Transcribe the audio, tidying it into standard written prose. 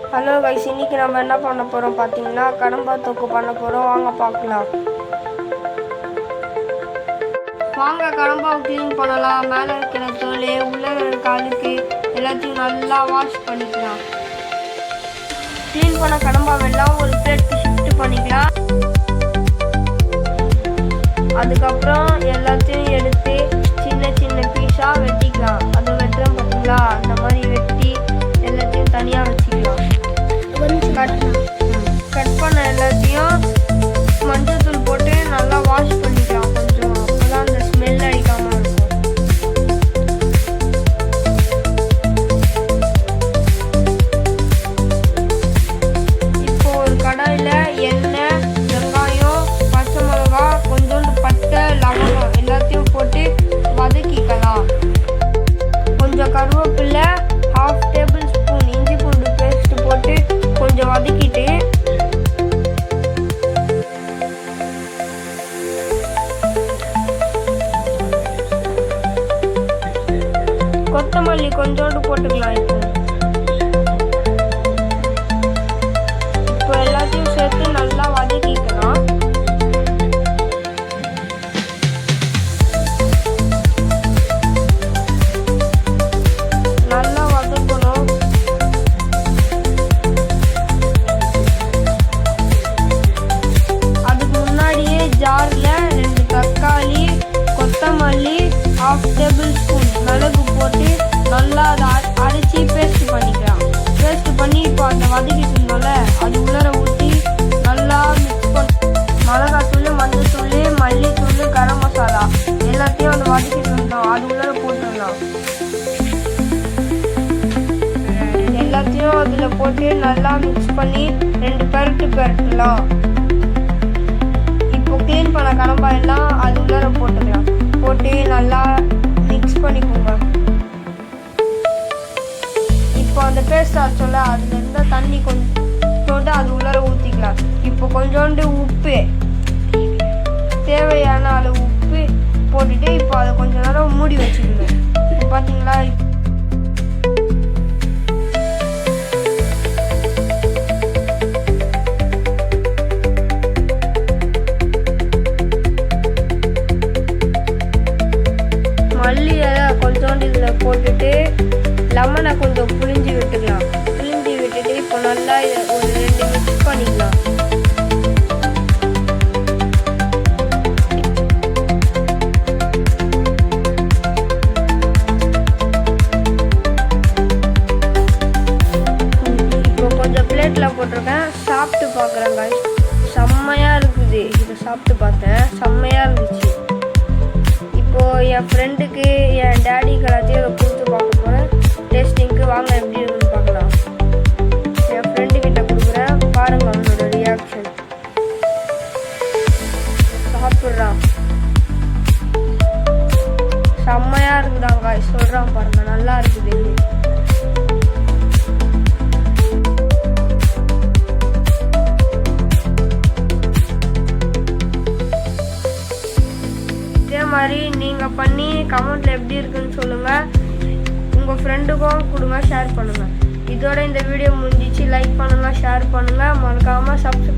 Hello guys, இன்னைக்கு நம்ம என்ன பண்ண போகிறோம் பார்த்தீங்கன்னா கடம்பா தொக்கு பண்ண போகிறோம். வாங்க பார்க்கலாம். வாங்க கடம்பாவை க்ளீன் பண்ணலாம். மேலே இருக்கிற தோல், உள்ளே இருக்கிற அழுக்கு எல்லாத்தையும் நல்லா வாஷ் பண்ணிக்கலாம். க்ளீன் பண்ண கடம்பாவெல்லாம் ஒரு பிளேட்க்கு ஷிஃப்ட் பண்ணிக்கலாம். அதுக்கப்புறம் எல்லாத்தையும் எடுத்து சின்ன சின்ன பீஸாக வெட்டிக்கலாம். அதை வெட்டுறோம் பார்த்தீங்களா, அந்த மாதிரி வெட்டி எல்லாத்தையும் தனியாக வச்சுக்கலாம். கட் பண்ண எல்லாத்தையும் மஞ்சள் போட்டு நல்லா வாஷ் பண்ணிக்கலாம் கொஞ்சம். அப்போதான் அந்த ஸ்மெல் அடிக்காம இருக்கும். இப்போ ஒரு கடாயில் எண்ணெய், வெங்காயம், பச்சை மிளகா, கொஞ்சோண்டு பட்டை, லவங்கம் எல்லாத்தையும் போட்டு வதக்கிக்கலாம். கொஞ்சம் கருவேப்பிலை, 1/2 டேபிள் ஸ்பூன் இஞ்சி பூண்டு பேஸ்ட் போட்டு கொஞ்சம் வதக்கிட்டு கொத்தமல்லி கொஞ்சோண்டு போட்டுக்கலாம். இப்போ எல்லாத்தையும் சேர்த்து நல்லா வதக்கிக்கலாம். நல்லா வதக்கணும். அதுக்கு முன்னாடியே ஜாரில் 2 தக்காளி, கொத்தமல்லி, 1/2 டேபிள் ஸ்பூன் மிளகு போட்டு நல்லா அதை அரைச்சி பேஸ்ட் பண்ணிக்கலாம். பேஸ்ட் பண்ணி இப்போ அந்த வதக்கிட்டு இருந்தோம்ல, அது உள்ளர ஊற்றி நல்லா மிக்ஸ் பண்ணி மிளகாத்தூள், மஞ்சத்தூள், மல்லித்தூள், கரம் மசாலா எல்லாத்தையும் அந்த வதக்கிட்டு இருந்தோம் அது உள்ளர போட்டுடலாம். எல்லாத்தையும் அதில் போட்டு நல்லா மிக்ஸ் பண்ணி 2 பெரட்டலாம். இப்போ க்ளீன் பண்ண கடம்பாய் எல்லாம் அது உள்ளர போட்டுக்கலாம். போட்டு நல்லா மிக்ஸ் பண்ணிக்கோங்க. இப்போ அந்த பேஸ்ட் ஆச்சோல்ல, அதுல இருந்த தண்ணி கொஞ்சோண்டு அது உள்ளர ஊற்றிக்கலாம். இப்போ கொஞ்சோண்டு உப்பு, தேவையான அளவு உப்பு போட்டுட்டு இப்போ அதை கொஞ்ச நேரம் மூடி வச்சுக்கணும். இப்போ பார்த்தீங்களா, மல்லி இலை கொஞ்சோண்டு இதில் போட்டுட்டு லெமனை கொஞ்சம் புளிஞ்சு விட்டுக்கலாம். புளிஞ்சு விட்டுட்டு இப்போ நல்லா இதை ஒரு 2 மிக்ஸ் பண்ணிக்கலாம். இப்போ கொஞ்சம் பிளேட்டில் போட்டிருக்கேன். சாப்பிட்டு பார்க்குறேங்க. செம்மையாக இருக்குது. இதை சாப்பிட்டு பார்த்தேன், செம்மையாக இருந்துச்சு. இப்போது என் ஃப்ரெண்டுக்கு, என் டேடிக்கு எல்லாத்தையும் இதை கொடுத்து பார்க்க போகிறேன். டேஸ்டிங்க்கு வாங்க எப்படி இருக்குன்னு பார்க்கலாம். என் ஃப்ரெண்டுக்கிட்ட கொடுக்குறேன், பாருங்கள் அவனோட ரியாக்ஷன். சாப்பிட்றான், செம்மையாக இருக்குதாங்க சொல்கிறான் பாருங்கள், நல்லா இருக்குது. இதே மாதிரி நீங்கள் பண்ணி கமெண்ட்டில் எப்படி இருக்குன்னு சொல்லுங்கள். உங்கள் ஃப்ரெண்டுக்கும் கொடுங்க, ஷேர் பண்ணுங்கள். இதோட இந்த வீடியோ முடிஞ்சிச்சு. லைக் பண்ணுங்கள், ஷேர் பண்ணுங்கள், மறக்காமல் சப்ஸ்கிரைப்